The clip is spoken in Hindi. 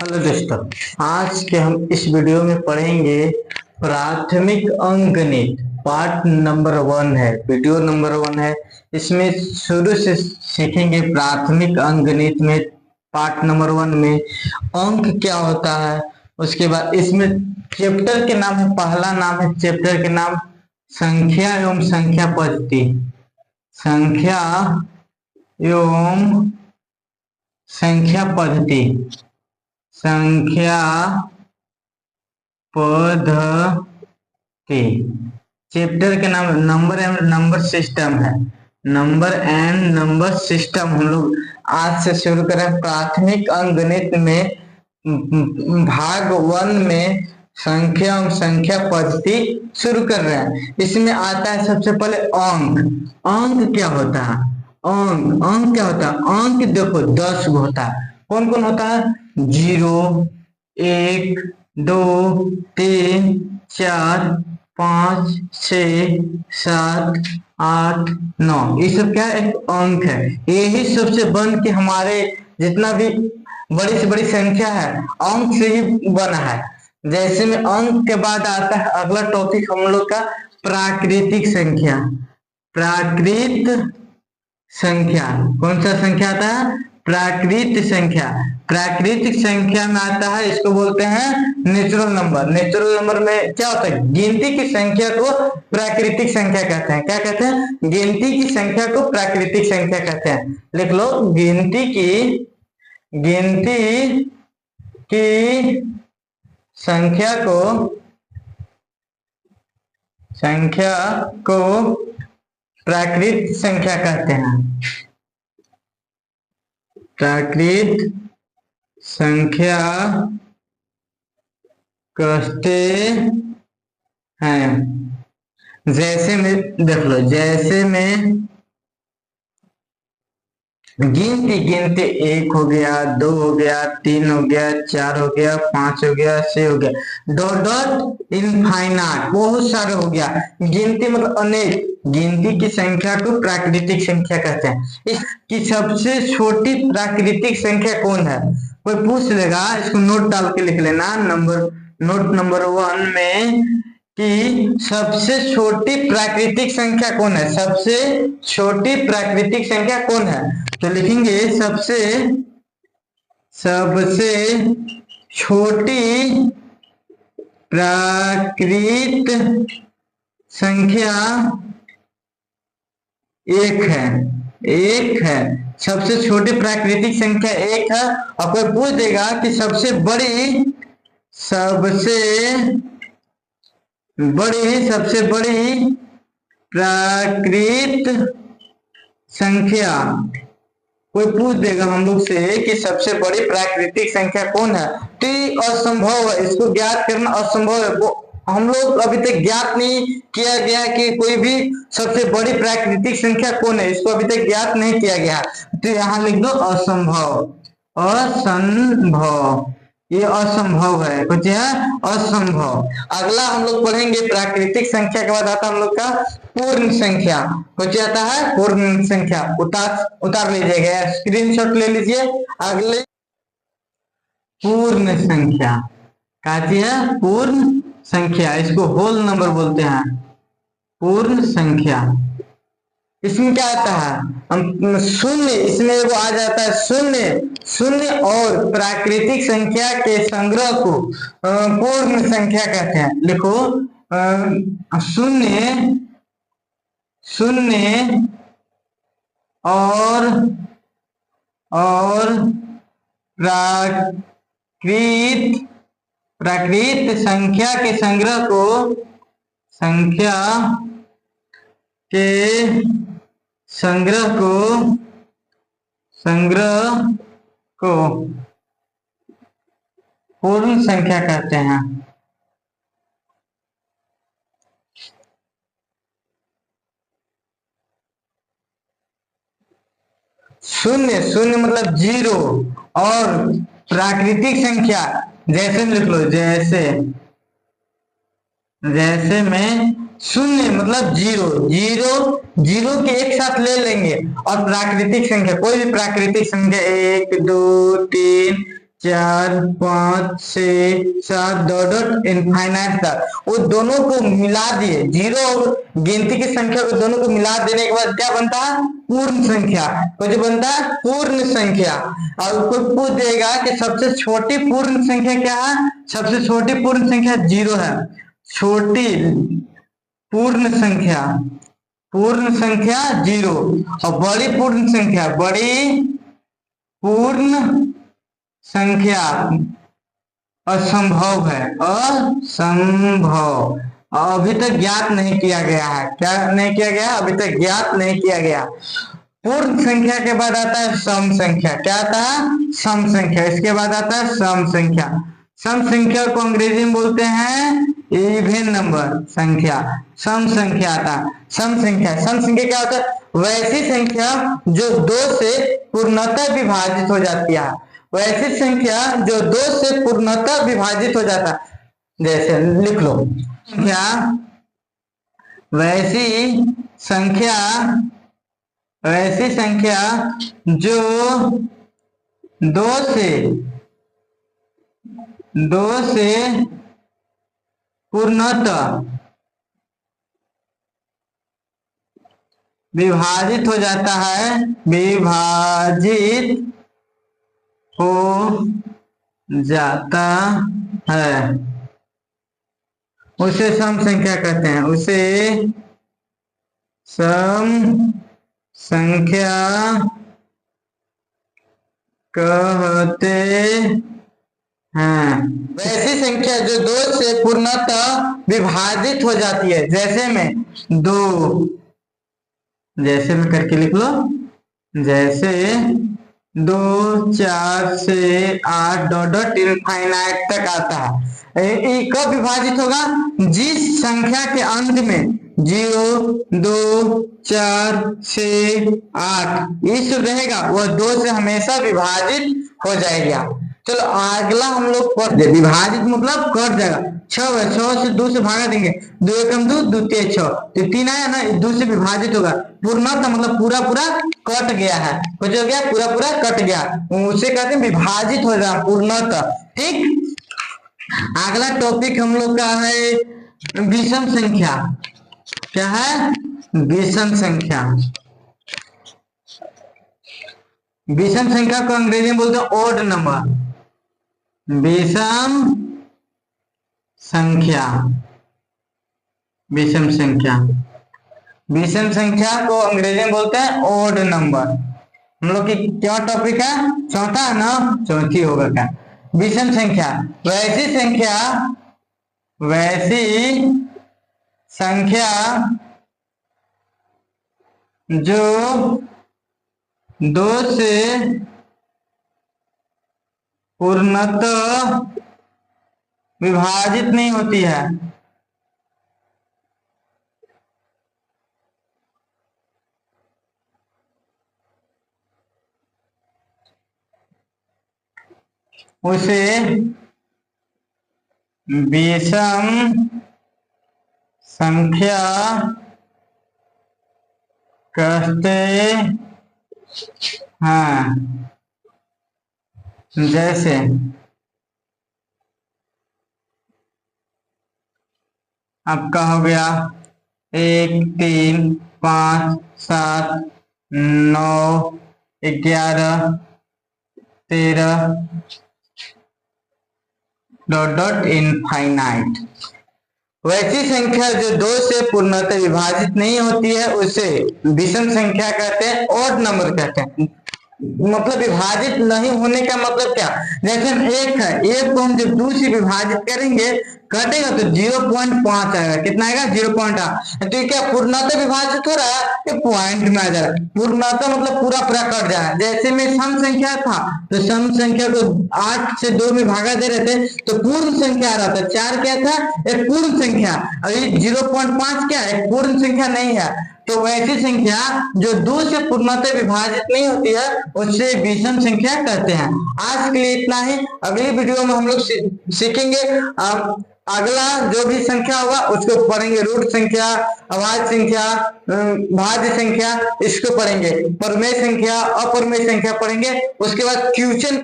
हेलो दोस्तों, आज के हम इस वीडियो में पढ़ेंगे प्राथमिक अंकगणित। पार्ट नंबर 1 है, वीडियो नंबर 1 है। इसमें शुरू से सीखेंगे प्राथमिक अंकगणित में। पार्ट नंबर 1 में अंक क्या होता है, उसके बाद इसमें चैप्टर के नाम है, पहला नाम है चैप्टर के नाम संख्या एवं संख्या पद्धति। संख्या एवं संख्या पद्धति, संख्या पद्धति। चैप्टर के नाम नंबर एंड नंबर सिस्टम है। नंबर एंड नंबर सिस्टम हम लोग आज से शुरू करें। प्राथमिक अंकगणित में भाग 1 में संख्या और संख्या पद्धति शुरू कर रहे हैं। इसमें आता है सबसे पहले अंक। अंक क्या होता है? अंक क्या होता है? अंक देखो 10 होता है। कौन कौन होता है? 0, 1, 2, 3, 4, 5, 6, 7, 8, 9। ये सब क्या है? एक अंक है। यही सबसे बन के हमारे जितना भी बड़ी से बड़ी संख्या है अंक से ही बना है। जैसे में अंक के बाद आता है अगला टॉपिक हम लोग का प्राकृतिक संख्या। प्राकृत संख्या कौन सा संख्या आता है? प्राकृतिक संख्या। प्राकृतिक संख्या में आता है, इसको बोलते हैं नेचुरल नंबर। नेचुरल नंबर में क्या होता है? गिनती की संख्या को प्राकृतिक संख्या कहते हैं। क्या कहते हैं? गिनती की संख्या को प्राकृतिक संख्या कहते हैं। लिख लो, गिनती की संख्या को प्राकृत संख्या कहते हैं। प्राकृत संख्या कहते हैं। जैसे में देख लो, जैसे में गिनती 1 हो गया, 2 हो गया, 3 हो गया, 4 हो गया, 5 हो गया, 6 हो गया, डॉट डॉट इनफाइनाइट बहुत सारे हो गया। गिनती मतलब अनेक। गिनती की संख्या को प्राकृतिक संख्या कहते हैं। इसकी सबसे छोटी प्राकृतिक संख्या कौन है? कोई पूछ लेगा, इसको नोट डाल के लिख लेना। नोट नंबर 1 में कि सबसे छोटी प्राकृतिक संख्या कौन है? सबसे छोटी प्राकृतिक संख्या कौन है? तो लिखेंगे सबसे छोटी प्राकृत संख्या 1 है। 1 है, सबसे छोटी प्राकृतिक संख्या 1 है। और कोई पूछ देगा कि सबसे बड़ी प्राकृत संख्या, कोई पूछ देगा हम लोग से कि सबसे बड़ी प्राकृतिक संख्या कौन है, तो ये असंभव है। इसको ज्ञात करना असंभव है। वो हम लोग अभी तक ज्ञात नहीं किया गया कि कोई भी सबसे बड़ी प्राकृतिक संख्या कौन है। इसको अभी तक ज्ञात नहीं किया गया, तो यहाँ लिख दो असंभव। असंभव, ये असंभव है, कुछ है असंभव। अगला हम लोग पढ़ेंगे प्राकृतिक संख्या के बाद आता है हम लोग का पूर्ण संख्या। कुछ आता है पूर्ण संख्या। उतार लीजिएगा, स्क्रीनशॉट ले लीजिए। अगले पूर्ण संख्या कहती है पूर्ण संख्या, इसको होल नंबर बोलते हैं। पूर्ण संख्या, इसमें क्या आता है? शून्य, इसमें वो आ जाता है शून्य और प्राकृतिक संख्या के संग्रह को पूर्ण संख्या कहते हैं। लिखो, शून्य और प्राकृत संख्या के संग्रह को पूर्ण संख्या कहते हैं। शून्य मतलब 0 और प्राकृतिक संख्या जैसे लिख लो, जैसे में शून्य मतलब 0 के एक साथ ले लेंगे। और प्राकृतिक संख्या, कोई भी प्राकृतिक संख्या 1, 2, 3, 4 5 6 7 डॉट इनफाइनाइट तक, वो दोनों को मिला दिए, जीरो और गिनती की संख्या को दोनों को मिला देने के बाद क्या बनता है? पूर्ण संख्या। तो जो बनता है पूर्ण संख्या। और कोई पूछ देगा कि सबसे छोटी पूर्ण संख्या क्या है? सबसे छोटी पूर्ण संख्या 0 है। छोटी पूर्ण संख्या 0 और बड़ी पूर्ण संख्या असंभव है, असंभव, अभी तक ज्ञात नहीं किया गया है। क्या नहीं किया गया? अभी तक ज्ञात नहीं किया गया। पूर्ण संख्या के बाद आता है सम संख्या। क्या आता है? सम संख्या। इसके बाद आता है सम संख्या। सम संख्या को अंग्रेजी में बोलते हैं इवन नंबर संख्या। सम संख्या आता है। सम संख्या क्या होता है? वैसी संख्या जो 2 से पूर्णतः विभाजित हो जाती है। वैसी संख्या जो 2 से पूर्णतः विभाजित हो जाता है। जैसे लिख लो, वैसी संख्या जो 2 से पूर्णतः विभाजित हो जाता है, उसे सम संख्या कहते हैं। उसे सम संख्या कहते हैं। वैसी संख्या जो 2 से पूर्णतः विभाजित हो जाती है। जैसे में 2, जैसे में करके लिख लो, जैसे 2 4 से 8 डॉट इनफाइनाइट तक आता है। ये कब विभाजित होगा? जिस संख्या के अंत में 0 2 4 6 8 ये सब रहेगा, वह 2 से हमेशा विभाजित हो जाएगा। चलो अगला हम लोग पढ़ते, विभाजित मतलब कट जाएगा। 6 है, 6 से 2 से भागा देंगे, 2 एकम 2 2 3 6, तो 3 आया ना, 2 से विभाजित होगा। पूर्णतः मतलब पूरा कट गया है। कुछ हो गया? पूरा कट गया, उसे कहते हैं विभाजित हो जाना, पूर्णतः। ठीक। अगला टॉपिक हम लोग का है विषम संख्या। क्या है? विषम संख्या। विषम संख्या को अंग्रेजी में बोलते हैं ओड नंबर। विषम संख्या को अंग्रेजी में बोलते हैं ओड नंबर। हम लोग की क्या टॉपिक है? चौथा है ना? चौथी होगा क्या? विषम संख्या वैसी संख्या जो 2 से पूर्णतः विभाजित नहीं होती है। उसे विषम संख्या कहते हैं। जैसे आपका हो गया 1 3 5 7 9 11 13 डॉट इनफाइनाइट। वैसी संख्या जो 2 से पूर्णतः विभाजित नहीं होती है उसे विषम संख्या कहते हैं, ऑड नंबर कहते हैं। मतलब विभाजित नहीं होने का मतलब क्या? जैसे 1 है, 1 को हम जब 2 से विभाजित करेंगे कटेगा तो 0.5 आएगा। कितना आएगा? 0.8। तो क्या पूर्णतः विभाजित हो रहा है? ये पॉइंट में आ जा रहा है। पूर्णतः मतलब पूरा कट जा रहा है। जैसे में सम संख्या था तो सम संख्या को 8 से 2 में भागा दे रहे थे तो पूर्ण संख्या आ रहा था। 4 क्या था? एक पूर्ण संख्या। अभी 0.5 क्या है? पूर्ण संख्या नहीं है। तो वैसी संख्या जो 2 से पूर्णतः विभाजित नहीं होती है उससे विषम संख्या कहते हैं। आज के लिए इतना ही। अगली वीडियो में हम लोग सीखेंगे अगला जो भी संख्या होगा उसको पढ़ेंगे। रूट संख्या, अभाज्य संख्या, भाज्य संख्या, इसको पढ़ेंगे। परमेय संख्या, अपरमेय संख्या पढ़ेंगे। उसके बाद क्वेश्चन